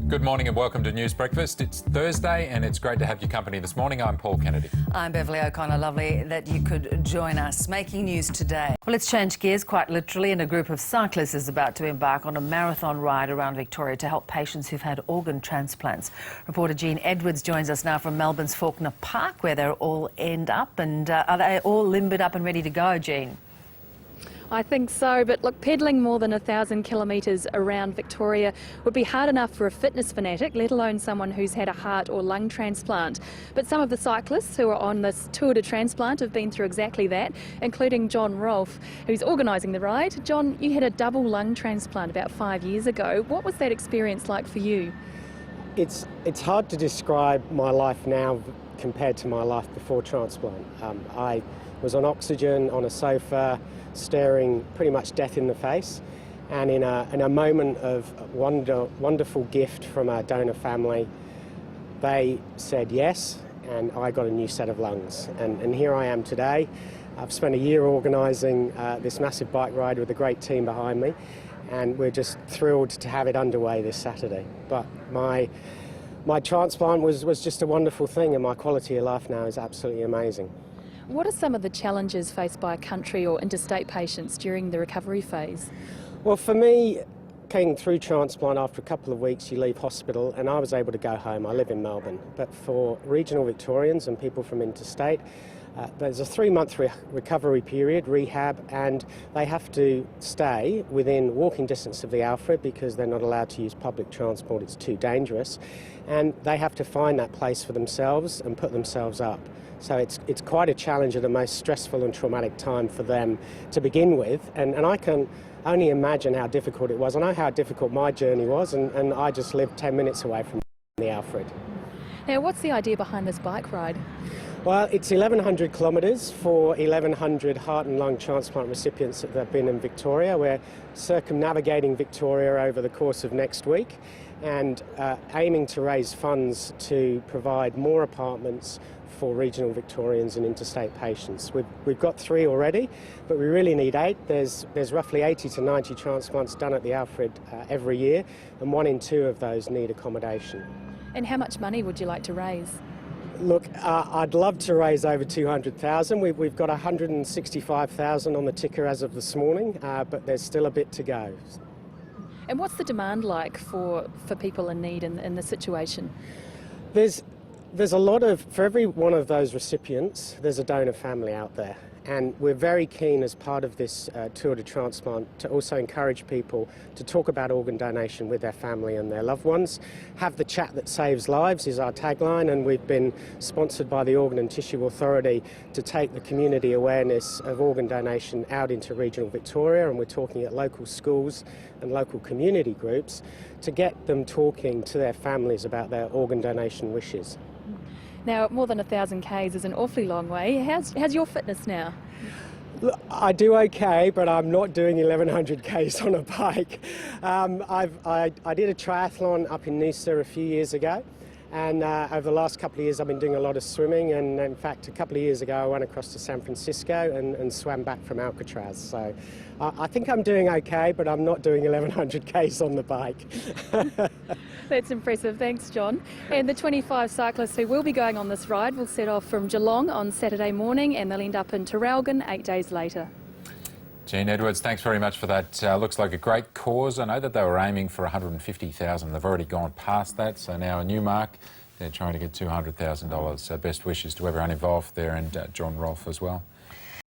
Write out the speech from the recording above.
Good morning and welcome to News Breakfast. It's Thursday and it's great to have your company this morning. I'm Paul Kennedy. I'm Beverly O'Connor. Lovely that you could join us. Making news today. Well, let's change gears quite literally, and a group of cyclists is about to embark on a marathon ride around Victoria to help patients who've had organ transplants. Reporter Jean Edwards joins us now from Melbourne's Fawkner Park, where they'll all end up. And are they all limbered up and ready to go, Jean? I think so, but look, pedalling more than 1,000 kilometres around Victoria would be hard enough for a fitness fanatic, let alone someone who's had a heart or lung transplant. But some of the cyclists who are on this Tour de Transplant have been through exactly that, including Jon Rolfe, who's organising the ride. Jon, you had a double lung transplant about 5 years ago. What was that experience like for you? It's hard to describe my life now compared to my life before transplant. I was on oxygen, on a sofa, staring pretty much death in the face, and in a moment of wonderful gift from a donor family, they said yes, and I got a new set of lungs. And here I am today. I've spent a year organising this massive bike ride with a great team behind me, and we're just thrilled to have it underway this Saturday. But my transplant was just a wonderful thing, and my quality of life now is absolutely amazing. What are some of the challenges faced by country or interstate patients during the recovery phase? Well, for me, getting through transplant, after a couple of weeks you leave hospital, and I was able to go home. I live in Melbourne. But for regional Victorians and people from interstate, there's a 3-month recovery period, rehab, and they have to stay within walking distance of the Alfred because they're not allowed to use public transport, it's too dangerous, and they have to find that place for themselves and put themselves up. So it's quite a challenge at the most stressful and traumatic time for them to begin with, and I can only imagine how difficult it was. I know how difficult my journey was, and I just lived 10 minutes away from the Alfred. Now, what's the idea behind this bike ride? Well, it's 1,100 kilometres for 1,100 heart and lung transplant recipients that have been in Victoria. We're circumnavigating Victoria over the course of next week and aiming to raise funds to provide more apartments for regional Victorians and interstate patients. We've got 3 already, but we really need 8. There's roughly 80 to 90 transplants done at the Alfred every year, and 1 in 2 of those need accommodation. And how much money would you like to raise? Look, I'd love to raise over 200,000. We've got 165,000 on the ticker as of this morning, but there's still a bit to go. And what's the demand like for people in need in this situation? There's a lot of, for every one of those recipients, there's a donor family out there. And we're very keen as part of this Tour de Transplant to also encourage people to talk about organ donation with their family and their loved ones. Have the chat that saves lives is our tagline, and we've been sponsored by the Organ and Tissue Authority to take the community awareness of organ donation out into regional Victoria, and we're talking at local schools and local community groups to get them talking to their families about their organ donation wishes. Now, more than 1,000 Ks is an awfully long way. How's your fitness now? Look, I do okay, but I'm not doing 1,100 Ks on a bike. I did a triathlon up in Noosa a few years ago, and over the last couple of years I've been doing a lot of swimming, and in fact a couple of years ago I went across to San Francisco and swam back from Alcatraz. So I think I'm doing okay, but I'm not doing 1,100 Ks on the bike. That's impressive. Thanks, Jon. And the 25 cyclists who will be going on this ride will set off from Geelong on Saturday morning, and they'll end up in Traralgon 8 days later. Jean Edwards, thanks very much for that. Looks like a great cause. I know that they were aiming for 150,000. They've already gone past that, so now a new mark. They're trying to get $200,000. So best wishes to everyone involved there, and Jon Rolfe as well.